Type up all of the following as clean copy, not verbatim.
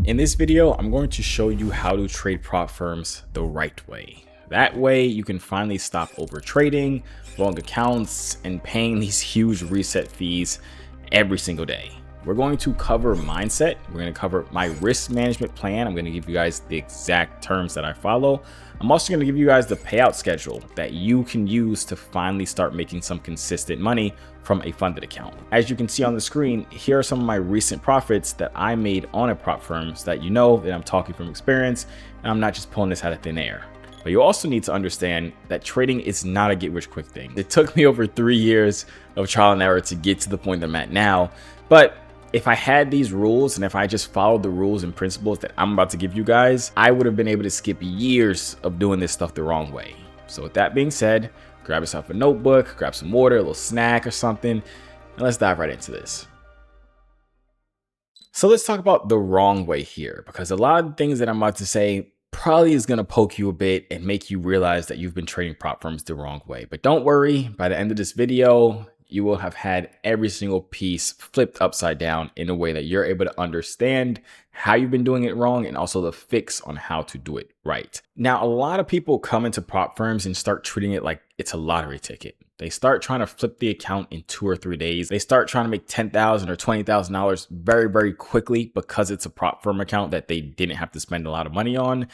In this video, I'm going to show you how to trade prop firms the right way. That way you can finally stop over trading, wrong accounts, and paying these huge reset fees every single day. We're going to cover mindset. We're going to cover my risk management plan. I'm going to give you guys the exact terms that I follow. I'm also going to give you guys the payout schedule that you can use to finally start making some consistent money from a funded account. As you can see on the screen, here are some of my recent profits that I made on a prop firm so that you know that I'm talking from experience and I'm not just pulling this out of thin air. But you also need to understand that trading is not a get rich quick thing. It took me over 3 years of trial and error to get to the point that I'm at now. But if I had these rules and if I just followed the rules and principles that I'm about to give you guys, I would have been able to skip years of doing this stuff the wrong way. So with that being said, grab yourself a notebook, grab some water, a little snack or something, and let's dive right into this. So let's talk about the wrong way here, because a lot of things that I'm about to say probably is going to poke you a bit and make you realize that you've been trading prop firms the wrong way. But don't worry, by the end of this video, you will have had every single piece flipped upside down in a way that you're able to understand how you've been doing it wrong and also the fix on how to do it right. Now, a lot of people come into prop firms and start treating it like it's a lottery ticket. They start trying to flip the account in 2 or 3 days. They start trying to make $10,000 or $20,000 very, very quickly because it's a prop firm account that they didn't have to spend a lot of money on.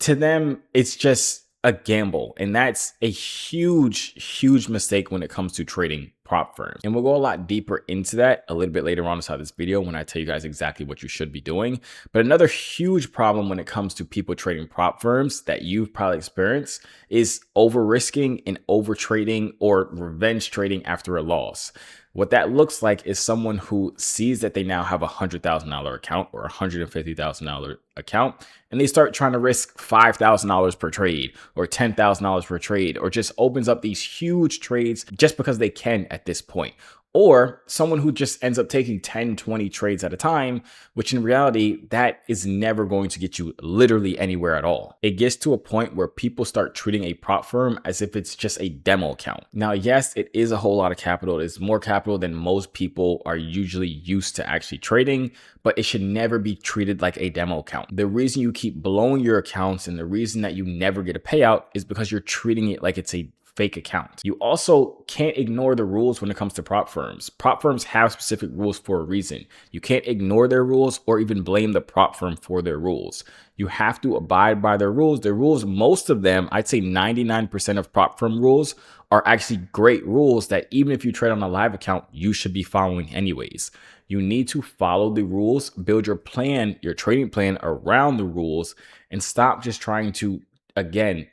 To them, it's just a gamble. And that's a huge mistake when it comes to trading prop firms. And we'll go a lot deeper into that a little bit later on inside this video when I tell you guys exactly what you should be doing. But another huge problem when it comes to people trading prop firms that you've probably experienced is over risking and over trading or revenge trading after a loss. What that looks like is someone who sees that they now have a $100,000 account or a $150,000 account, and they start trying to risk $5,000 per trade or $10,000 per trade, or just opens up these huge trades just because they can at this point. Or someone who just ends up taking 10, 20 trades at a time, which in reality, that is never going to get you literally anywhere at all. It gets to a point where people start treating a prop firm as if it's just a demo account. Now, yes, it is a whole lot of capital. It is more capital than most people are usually used to actually trading, but it should never be treated like a demo account. The reason you keep blowing your accounts and the reason that you never get a payout is because you're treating it like it's a fake account. You also can't ignore the rules when it comes to prop firms. Prop firms have specific rules for a reason. You can't ignore their rules or even blame the prop firm for their rules. You have to abide by their rules. Their rules, most of them, I'd say 99% of prop firm rules are actually great rules that even if you trade on a live account, you should be following anyways. You need to follow the rules, build your plan, your trading plan around the rules, and stop just trying to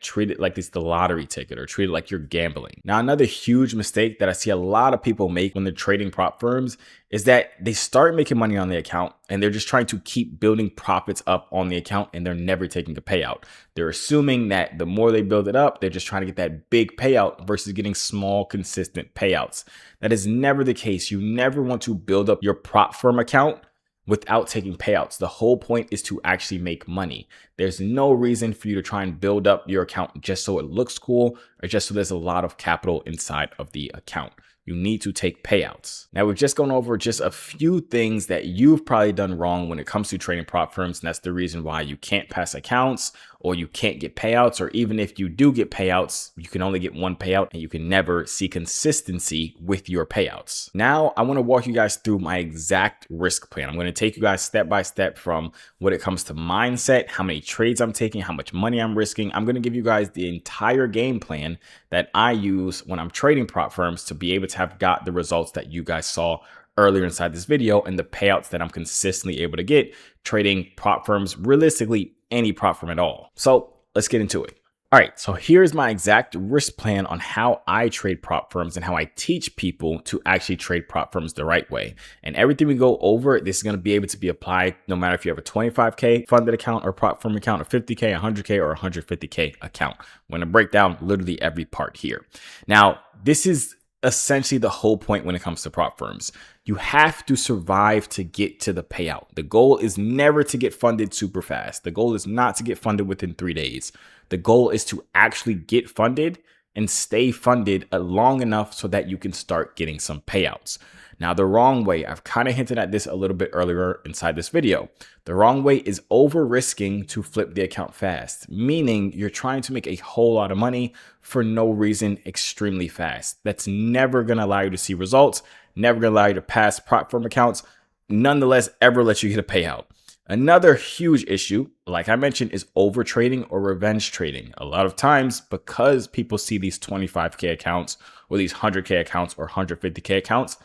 treat it like it's the lottery ticket or treat it like you're gambling. Now, another huge mistake that I see a lot of people make when they're trading prop firms is that they start making money on the account and they're just trying to keep building profits up on the account and they're never taking a payout. They're assuming that the more they build it up, they're just trying to get that big payout versus getting small, consistent payouts. That is never the case. You never want to build up your prop firm account without taking payouts. The whole point is to actually make money. There's no reason for you to try and build up your account just so it looks cool or just so there's a lot of capital inside of the account. You need to take payouts. Now, we've just gone over just a few things that you've probably done wrong when it comes to trading prop firms, and that's the reason why you can't pass accounts or you can't get payouts, or even if you do get payouts, you can only get one payout and you can never see consistency with your payouts. Now, I want to walk you guys through my exact risk plan. I'm going to take you guys step by step from when it comes to mindset, how many trades I'm taking, how much money I'm risking. I'm going to give you guys the entire game plan that I use when I'm trading prop firms to be able to have got the results that you guys saw earlier inside this video and the payouts that I'm consistently able to get trading prop firms, realistically any prop firm at all. So let's get into it. All right, so here's my exact risk plan on how I trade prop firms and how I teach people to actually trade prop firms the right way. And everything we go over, this is going to be able to be applied no matter if you have a 25K funded account or prop firm account, a 50K, 100K, or 150K account. I'm going to break down literally every part here. Now, this is essentially the whole point when it comes to prop firms. You have to survive to get to the payout. The goal is never to get funded super fast. The goal is not to get funded within 3 days. The goal is to actually get funded and stay funded long enough so that you can start getting some payouts. Now, the wrong way, I've kind of hinted at this a little bit earlier inside this video. The wrong way is over risking to flip the account fast, meaning you're trying to make a whole lot of money for no reason extremely fast. That's never going to allow you to see results, never going to allow you to pass prop firm accounts, nonetheless ever let you get a payout. Another huge issue, like I mentioned, is over trading or revenge trading. A lot of times, because people see these 25K accounts or these 100K accounts or 150K accounts,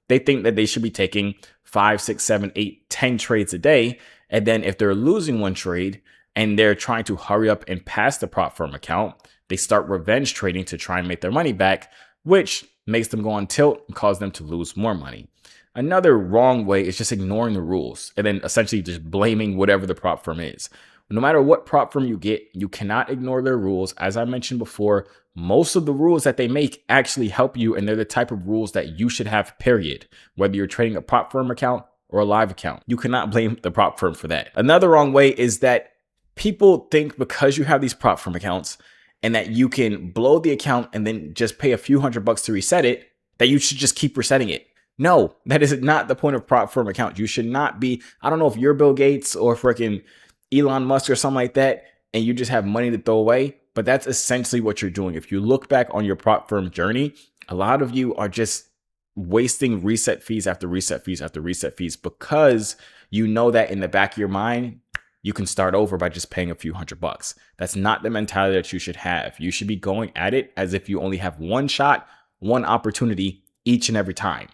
they think that they should be taking 5, 6, 7, 8, 10 trades a day. And then if they're losing one trade and they're trying to hurry up and pass the prop firm account, they start revenge trading to try and make their money back, which makes them go on tilt and cause them to lose more money. Another wrong way is just ignoring the rules and then essentially just blaming whatever the prop firm is. No matter what prop firm you get, you cannot ignore their rules. As I mentioned before, most of the rules that they make actually help you, and they're the type of rules that you should have, period. Whether you're trading a prop firm account or a live account, you cannot blame the prop firm for that. Another wrong way is that people think because you have these prop firm accounts and that you can blow the account and then just pay a few $100 to reset it, that you should just keep resetting it. No, that is not the point of prop firm account. You should not be, I don't know if you're Bill Gates or freaking Elon Musk or something like that, and you just have money to throw away, but that's essentially what you're doing. If you look back on your prop firm journey, a lot of you are just wasting reset fees after reset fees after reset fees because you know that in the back of your mind, you can start over by just paying a few $100. That's not the mentality that you should have. You should be going at it as if you only have one shot, one opportunity each and every time.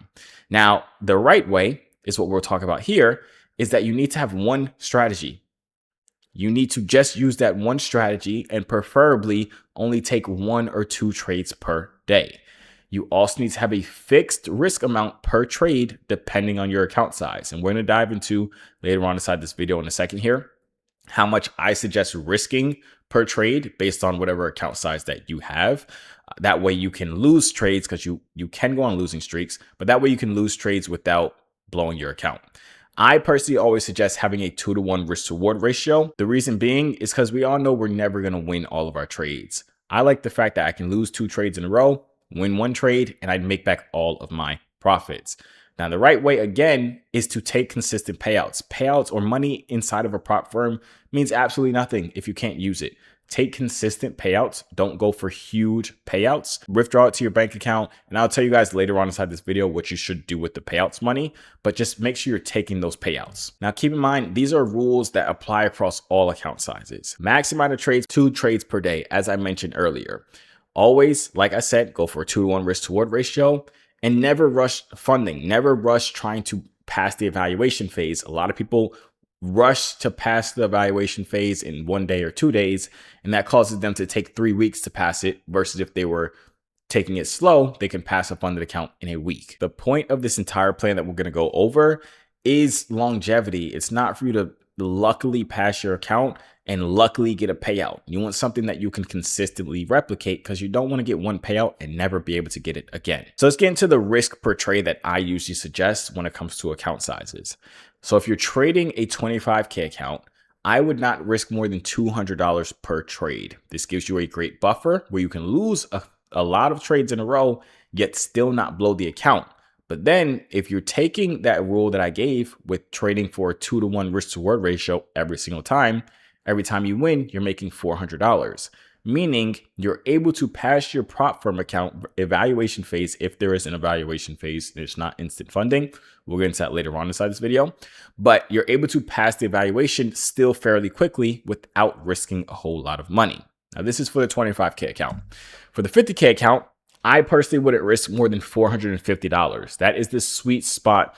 Now, the right way is what we'll talk about here, is that you need to have one strategy. You need to just use that one strategy and preferably only take 1 or 2 trades per day. You also need to have a fixed risk amount per trade depending on your account size. And we're going to dive into later on inside this video in a second here, how much I suggest risking per trade based on whatever account size that you have. That way you can lose trades because you can go on losing streaks, but that way you can lose trades without blowing your account. I personally always suggest having a 2-to-1 risk to reward ratio. The reason being is because we all know we're never going to win all of our trades. I like the fact that I can lose 2 trades in a row, win 1 trade, and I'd make back all of my profits. Now, the right way, again, is to take consistent payouts. Payouts or money inside of a prop firm means absolutely nothing if you can't use it. Take consistent payouts. Don't go for huge payouts. Withdraw it to your bank account. And I'll tell you guys later on inside this video what you should do with the payouts money, but just make sure you're taking those payouts. Now, keep in mind, these are rules that apply across all account sizes. Max amount of trades, 2 trades per day, as I mentioned earlier. Always, like I said, go for a 2-to-1 risk to reward ratio and never rush funding. Never rush trying to pass the evaluation phase. A lot of people rush to pass the evaluation phase in 1 day or 2 days, and that causes them to take 3 weeks to pass it, versus if they were taking it slow, they can pass a funded account in a week. The point of this entire plan that we're going to go over is longevity. It's not for you to luckily pass your account and luckily get a payout. You want something that you can consistently replicate because you don't want to get one payout and never be able to get it again. So let's get into the risk per trade that I usually suggest when it comes to account sizes. So if you're trading a 25K account, I would not risk more than $200 per trade. This gives you a great buffer where you can lose a lot of trades in a row, yet still not blow the account. But then if you're taking that rule that I gave with trading for a 2-to-1 risk to reward ratio every time you win, you're making $400. Meaning you're able to pass your prop firm account evaluation phase if there is an evaluation phase. There's not instant funding. We'll get into that later on inside this video. But you're able to pass the evaluation still fairly quickly without risking a whole lot of money. Now, this is for the 25K account. For the 50K account, I personally wouldn't risk more than $450. That is the sweet spot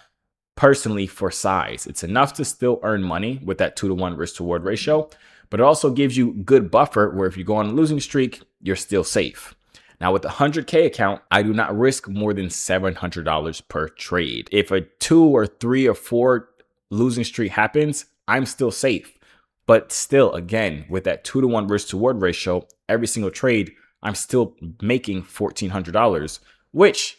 personally for size. It's enough to still earn money with that 2-to-1 risk to reward ratio, but it also gives you good buffer where if you go on a losing streak, you're still safe. Now with the 100K account, I do not risk more than $700 per trade. If a 2 or 3 or 4 losing streak happens, I'm still safe. But still, again, with that 2-to-1 risk to reward ratio, every single trade, I'm still making $1,400, which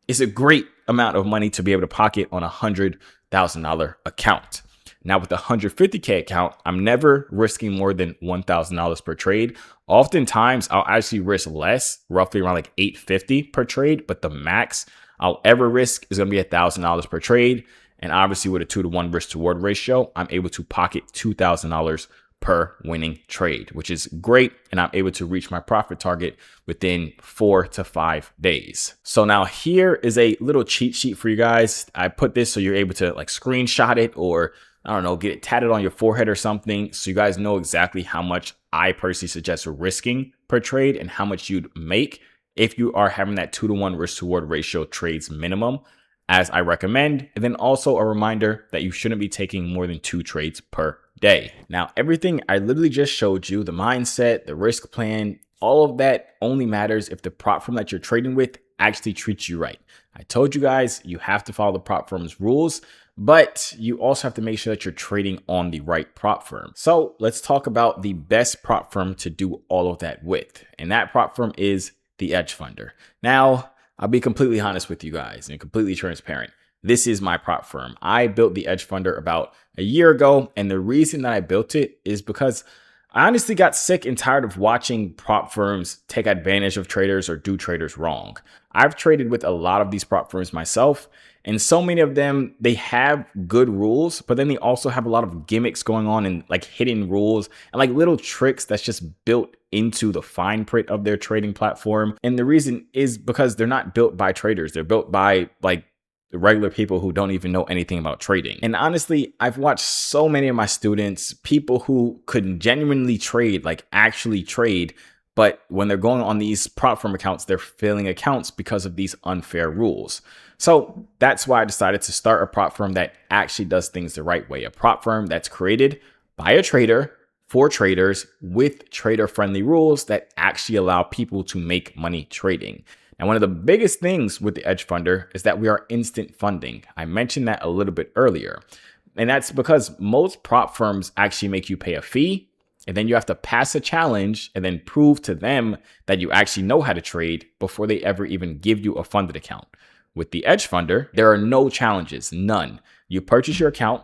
is a great amount of money to be able to pocket on a $100,000 account. Now with the 150K account, I'm never risking more than $1,000 per trade. Oftentimes I'll actually risk less, roughly around like $850 per trade, but the max I'll ever risk is going to be $1,000 per trade. And obviously with a 2-to-1 risk to reward ratio, I'm able to pocket $2,000 per winning trade, which is great. And I'm able to reach my profit target within 4 to 5 days. So now here is a little cheat sheet for you guys. I put this so you're able to like screenshot it, or I don't know, get it tatted on your forehead or something, so you guys know exactly how much I personally suggest risking per trade and how much you'd make if you are having that 2-to-1 risk to reward ratio trades minimum, as I recommend. And then also a reminder that you shouldn't be taking more than 2 trades per day. Now, everything I literally just showed you, the mindset, the risk plan, all of that only matters if the prop firm that you're trading with actually treats you right. I told you guys you have to follow the prop firm's rules, but you also have to make sure that you're trading on the right prop firm. So let's talk about the best prop firm to do all of that with. And that prop firm is the Edge Funder. Now, I'll be completely honest with you guys and completely transparent. This is my prop firm. I built the Edge Funder about a year ago. And the reason that I built it is because I honestly got sick and tired of watching prop firms take advantage of traders or do traders wrong. I've traded with a lot of these prop firms myself, and so many of them, they have good rules, but then they also have a lot of gimmicks going on and like hidden rules and like little tricks that's just built into the fine print of their trading platform. And the reason is because they're not built by traders. They're built by like regular people who don't even know anything about trading. And honestly, I've watched so many of my students, people who could genuinely trade, like actually trade, but when they're going on these prop firm accounts, they're failing accounts because of these unfair rules. So that's why I decided to start a prop firm that actually does things the right way. A prop firm that's created by a trader for traders with trader-friendly rules that actually allow people to make money trading. And one of the biggest things with the Edge Funder is that we are instant funding. I mentioned that a little bit earlier. And that's because most prop firms actually make you pay a fee, and then you have to pass a challenge and then prove to them that you actually know how to trade before they ever even give you a funded account. With the Edge Funder, there are no challenges, none. You purchase your account,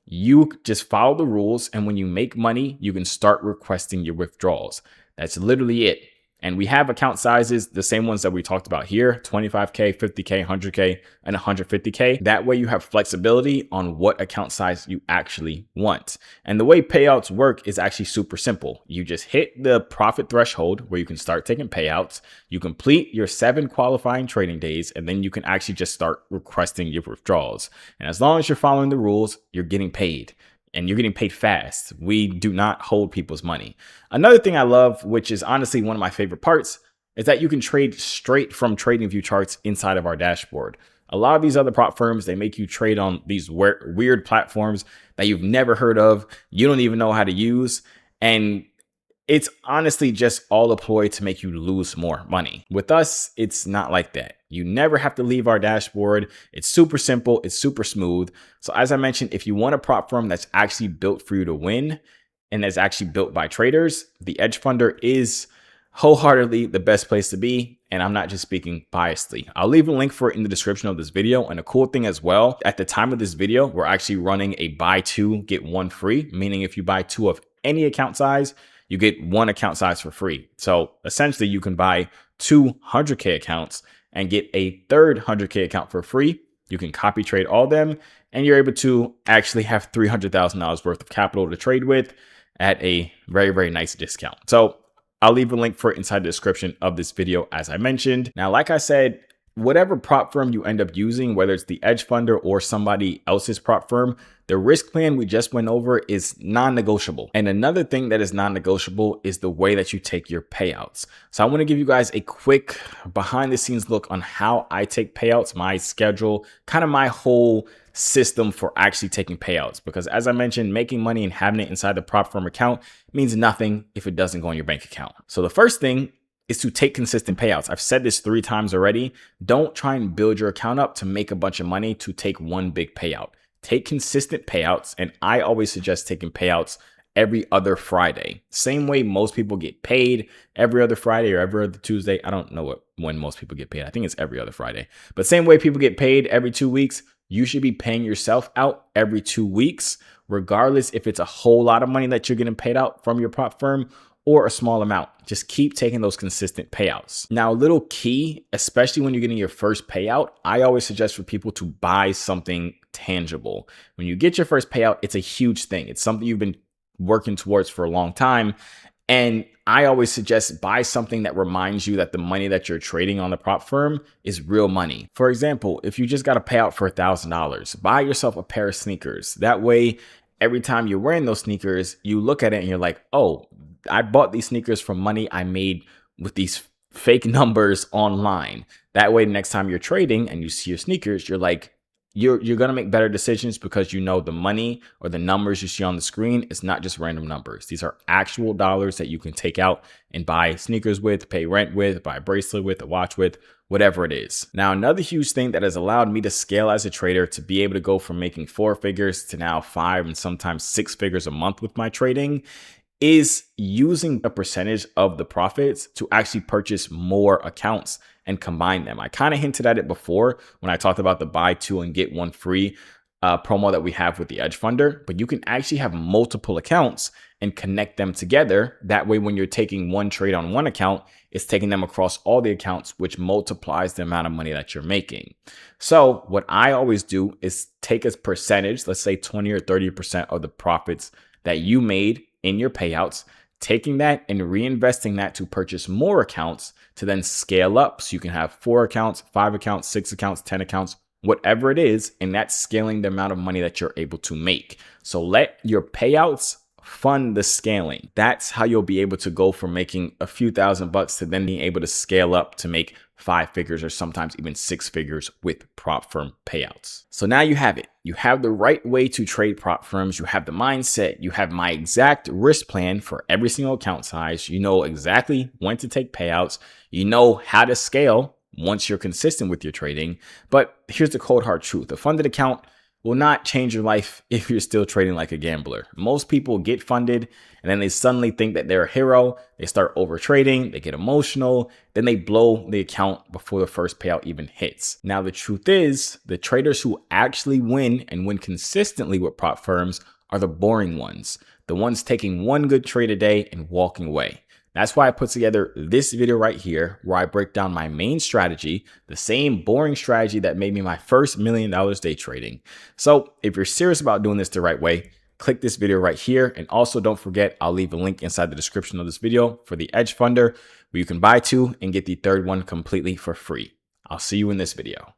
you just follow the rules, and when you make money, you can start requesting your withdrawals. That's literally it. And we have account sizes, the same ones that we talked about here, 25K, 50K, 100K, and 150K. That way you have flexibility on what account size you actually want. And the way payouts work is actually super simple. You just hit the profit threshold where you can start taking payouts. You complete your 7 qualifying trading days, and then you can actually just start requesting your withdrawals. And as long as you're following the rules, you're getting paid. And you're getting paid fast. We do not hold people's money. Another thing I love, which is honestly one of my favorite parts, is that you can trade straight from TradingView charts inside of our dashboard. A lot of these other prop firms, they make you trade on these weird platforms that you've never heard of, you don't even know how to use, and it's honestly just all a ploy to make you lose more money. With us, it's not like that. You never have to leave our dashboard. It's super simple. It's super smooth. So as I mentioned, if you want a prop firm that's actually built for you to win and that's actually built by traders, the Edge Funder is wholeheartedly the best place to be. And I'm not just speaking biasedly. I'll leave a link for it in the description of this video. And a cool thing as well, at the time of this video, we're actually running a buy 2, get 1 free, meaning if you buy 2 of any account size, you get 1 account size for free. So essentially you can buy 2 100K accounts and get a third 100K account for free. You can copy trade all of them, and you're able to actually have $300,000 worth of capital to trade with at a very, very nice discount. So I'll leave a link for it inside the description of this video, as I mentioned. Now, like I said, whatever prop firm you end up using, whether it's the Edge Funder or somebody else's prop firm, the risk plan we just went over is non-negotiable. And another thing that is non-negotiable is the way that you take your payouts. So I want to give you guys a quick behind the scenes look on how I take payouts, my schedule, kind of my whole system for actually taking payouts. Because as I mentioned, making money and having it inside the prop firm account means nothing if it doesn't go in your bank account. So the first thing is to take consistent payouts. I've said this 3 times already. Don't try and build your account up to make a bunch of money to take one big payout. Take consistent payouts, and I always suggest taking payouts every other Friday. Same way most people get paid, every other Friday or every other Tuesday. I don't know when most people get paid. I think it's every other Friday. But same way people get paid every 2 weeks, you should be paying yourself out every 2 weeks, regardless if it's a whole lot of money that you're getting paid out from your prop firm or a small amount. Just keep taking those consistent payouts. Now, a little key, especially when you're getting your first payout, I always suggest for people to buy something tangible. When you get your first payout, it's a huge thing. It's something you've been working towards for a long time. And I always suggest buy something that reminds you that the money that you're trading on the prop firm is real money. For example, if you just got a payout for $1,000, buy yourself a pair of sneakers. That way, every time you're wearing those sneakers, you look at it and you're like, oh, I bought these sneakers from money I made with these fake numbers online. That way, next time you're trading and you see your sneakers, you're like, you're going to make better decisions because you know the money or the numbers you see on the screen is not just random numbers. These are actual dollars that you can take out and buy sneakers with, pay rent with, buy a bracelet with, a watch with, whatever it is. Now, another huge thing that has allowed me to scale as a trader to be able to go from making 4 figures to now 5 and sometimes 6 figures a month with my trading is using a percentage of the profits to actually purchase more accounts and combine them. I kind of hinted at it before when I talked about the buy 2 and get 1 free promo that we have with the Edge Funder, but you can actually have multiple accounts and connect them together. That way, when you're taking one trade on one account, it's taking them across all the accounts, which multiplies the amount of money that you're making. So what I always do is take a percentage, let's say 20 or 30% of the profits that you made in your payouts, taking that and reinvesting that to purchase more accounts to then scale up. So you can have 4 accounts, 5 accounts, 6 accounts, 10 accounts, whatever it is. And that's scaling the amount of money that you're able to make. So let your payouts fund the scaling. That's how you'll be able to go from making a few $1,000s to then being able to scale up to make 5 figures or sometimes even 6 figures with prop firm payouts. So now you have it. You have the right way to trade prop firms. You have the mindset. You have my exact risk plan for every single account size. You know exactly when to take payouts. You know how to scale once you're consistent with your trading. But here's the cold hard truth. A funded account will not change your life if you're still trading like a gambler. Most people get funded and then they suddenly think that they're a hero. They start over trading, they get emotional, then they blow the account before the first payout even hits. Now, the truth is the traders who actually win and win consistently with prop firms are the boring ones, the ones taking one good trade a day and walking away. That's why I put together this video right here where I break down my main strategy, the same boring strategy that made me my first $1 million day trading. So if you're serious about doing this the right way, click this video right here. And also don't forget, I'll leave a link inside the description of this video for the Edge Funder where you can buy 2 and get the third one completely for free. I'll see you in this video.